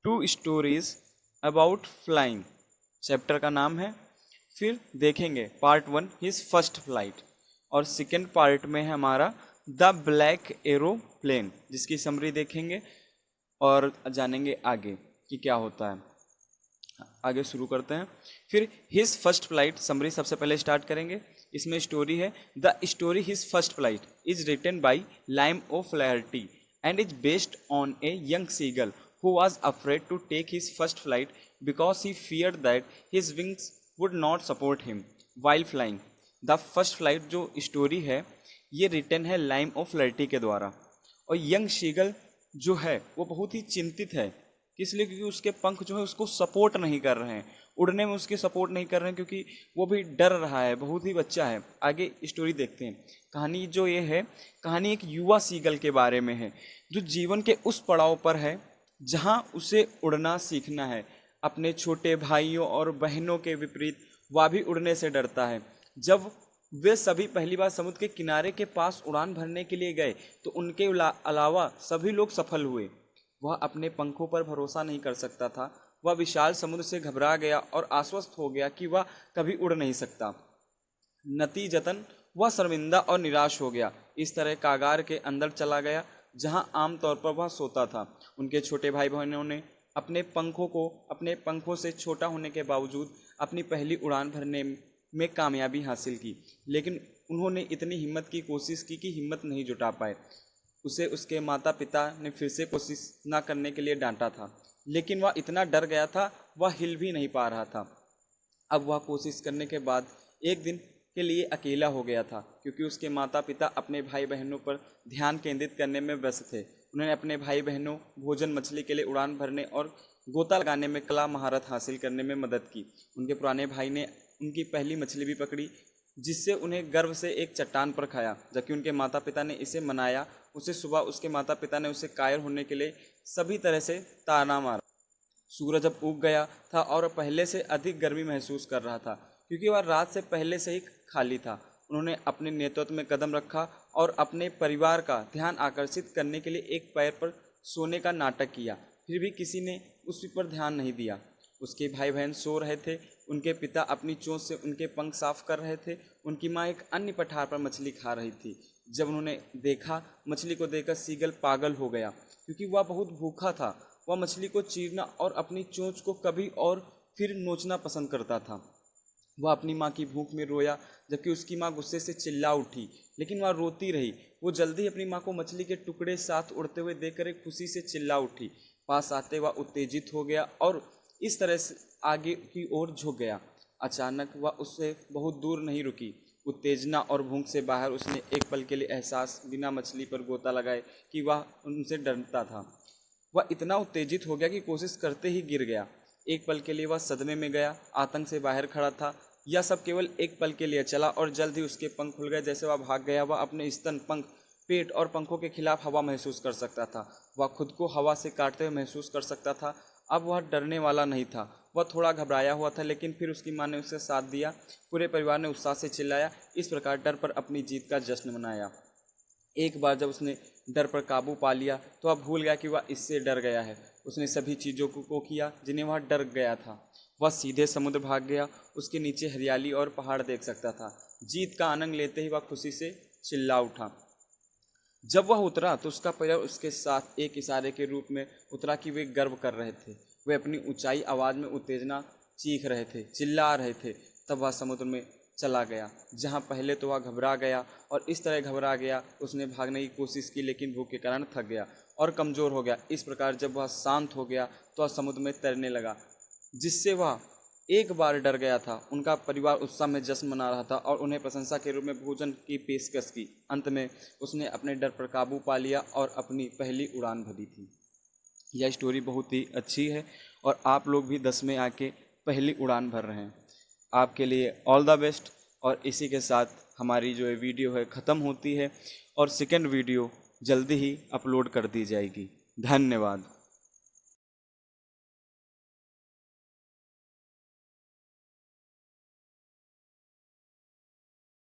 2 stories about flying, chapter का नाम है। फिर देखेंगे पार्ट 1 हिज फर्स्ट फ्लाइट, और सेकेंड पार्ट में है हमारा द ब्लैक एरोप्लेन, जिसकी समरी देखेंगे और जानेंगे आगे कि क्या होता है। आगे शुरू करते हैं। फिर हिज फर्स्ट फ्लाइट समरी सबसे पहले स्टार्ट करेंगे। इसमें स्टोरी है the story his first flight is written by Liam O'Flaherty and is based on a young seagull who was afraid to take his first flight because he feared that his wings would not support him while flying. The first flight जो story है ये written है lime of flirty के द्वारा, और young Seagull जो है वो बहुत ही चिंतित है। किस लिए? क्योंकि उसके पंख जो है उसको सपोर्ट नहीं कर रहे हैं, उड़ने में उसके सपोर्ट नहीं कर रहे हैं, क्योंकि वो भी डर रहा है, बहुत ही बच्चा है। आगे स्टोरी देखते हैं। कहानी जो ये है, कहानी एक युवा सीगल के बारे में है जो जीवन के उस पड़ाव पर है जहाँ उसे उड़ना सीखना है। अपने छोटे भाइयों और बहनों के विपरीत वह भी उड़ने से डरता है। जब वे सभी पहली बार समुद्र के किनारे के पास उड़ान भरने के लिए गए तो उनके अलावा सभी लोग सफल हुए। वह अपने पंखों पर भरोसा नहीं कर सकता था। वह विशाल समुद्र से घबरा गया और आश्वस्त हो गया कि वह कभी उड़ नहीं सकता। नतीजतन वह शर्मिंदा और निराश हो गया। इस तरह कागार के अंदर चला गया जहां आमतौर पर वह सोता था। उनके छोटे भाई बहनों ने अपने पंखों से छोटा होने के बावजूद अपनी पहली उड़ान भरने में कामयाबी हासिल की, लेकिन उन्होंने इतनी हिम्मत की कोशिश की कि हिम्मत नहीं जुटा पाए। उसे उसके माता पिता ने फिर से कोशिश न करने के लिए डांटा था, लेकिन वह इतना डर गया था वह हिल भी नहीं पा रहा था। अब वह कोशिश करने के बाद एक दिन के लिए अकेला हो गया था, क्योंकि उसके माता पिता अपने भाई बहनों पर ध्यान केंद्रित करने में व्यस्त थे। उन्होंने अपने भाई बहनों भोजन, मछली के लिए उड़ान भरने और गोता लगाने में कला महारत हासिल करने में मदद की। उनके पुराने भाई ने उनकी पहली मछली भी पकड़ी, जिससे उन्हें गर्व से एक चट्टान पर खाया, जबकि उनके माता पिता ने इसे मनाया। उसे सुबह उसके माता पिता ने उसे कायर होने के लिए सभी तरह से ताना मारा। सूरज अब उग गया था और पहले से अधिक गर्मी महसूस कर रहा था, क्योंकि वह रात से पहले से ही खाली था। उन्होंने अपने नेतृत्व में कदम रखा और अपने परिवार का ध्यान आकर्षित करने के लिए एक पैर पर सोने का नाटक किया। फिर भी किसी ने उस पर ध्यान नहीं दिया। उसके भाई बहन सो रहे थे। उनके पिता अपनी चोंच से उनके पंख साफ कर रहे थे। उनकी माँ एक अन्य पठार पर मछली खा रही थी। जब उन्होंने देखा, मछली को देखकर सीगल पागल हो गया, क्योंकि वह बहुत भूखा था। वह मछली को चीरना और अपनी चोंच को कभी और फिर नोचना पसंद करता था। वह अपनी माँ की भूख में रोया, जबकि उसकी माँ गुस्से से चिल्ला उठी, लेकिन वह रोती रही। वो जल्दी ही अपनी माँ को मछली के टुकड़े साथ उड़ते हुए देखकर एक खुशी से चिल्ला उठी। पास आते वह उत्तेजित हो गया और इस तरह से आगे की ओर झुक गया। अचानक वह उससे बहुत दूर नहीं रुकी। उत्तेजना और भूख से बाहर उसने एक पल के लिए एहसास, बिना मछली पर गोता लगाए, कि वह उनसे डरता था। वह इतना उत्तेजित हो गया कि कोशिश करते ही गिर गया। एक पल के लिए वह सदमे में गया, आतंक से बाहर खड़ा था। यह सब केवल एक पल के लिए चला और जल्द ही उसके पंख खुल गए। जैसे वह भाग गया, वह अपने स्तन, पंख, पेट और पंखों के खिलाफ हवा महसूस कर सकता था। वह खुद को हवा से काटते हुए महसूस कर सकता था। अब वह डरने वाला नहीं था। वह थोड़ा घबराया हुआ था, लेकिन फिर उसकी माँ ने उसे साथ दिया। पूरे परिवार ने उत्साह से चिल्लाया। इस प्रकार डर पर अपनी जीत का जश्न मनाया। एक बार जब उसने डर पर काबू पा लिया तो वह भूल गया कि वह इससे डर गया है। उसने सभी चीज़ों को किया जिन्हें वह डर गया था। वह सीधे समुद्र भाग गया। उसके नीचे हरियाली और पहाड़ देख सकता था। जीत का आनंद लेते ही वह खुशी से चिल्ला उठा। जब वह उतरा तो उसका परिवार उसके साथ एक इशारे के रूप में उतरा कि वे गर्व कर रहे थे। वे अपनी ऊंचाई आवाज़ में उत्तेजना चीख रहे थे, चिल्ला रहे थे। तब वह समुद्र में चला गया, जहाँ पहले तो वह घबरा गया, और इस तरह घबरा गया उसने भागने की कोशिश की, लेकिन भूख के कारण थक गया और कमज़ोर हो गया। इस प्रकार जब वह शांत हो गया तो वह समुद्र में तैरने लगा, जिससे वह एक बार डर गया था। उनका परिवार उत्साह में जश्न मना रहा था और उन्हें प्रशंसा के रूप में भोजन की पेशकश की। अंत में उसने अपने डर पर काबू पा लिया और अपनी पहली उड़ान भरी थी। यह स्टोरी बहुत ही अच्छी है और आप लोग भी 10 में आके पहली उड़ान भर रहे हैं। आपके लिए ऑल द बेस्ट। और इसी के साथ हमारी जो वीडियो है ख़त्म होती है और सेकंड वीडियो जल्दी ही अपलोड कर दी जाएगी। धन्यवाद।